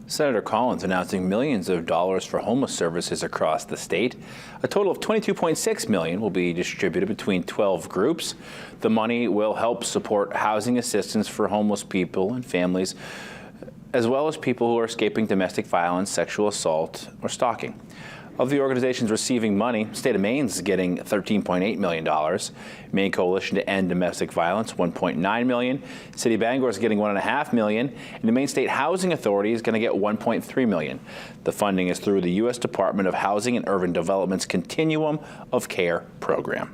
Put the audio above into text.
Senator Collins announcing millions of dollars for homeless services across the state. A total of $22.6 million will be distributed between 12 groups. The money will help support housing assistance for homeless people and families, as well as people who are escaping domestic violence, sexual assault, or stalking. Of the organizations receiving money, the state of Maine is getting $13.8 million. Maine Coalition to End Domestic Violence, $1.9 million. City of Bangor is getting $1.5 million. And the Maine State Housing Authority is going to get $1.3 million. The funding is through the U.S. Department of Housing and Urban Development's Continuum of Care program.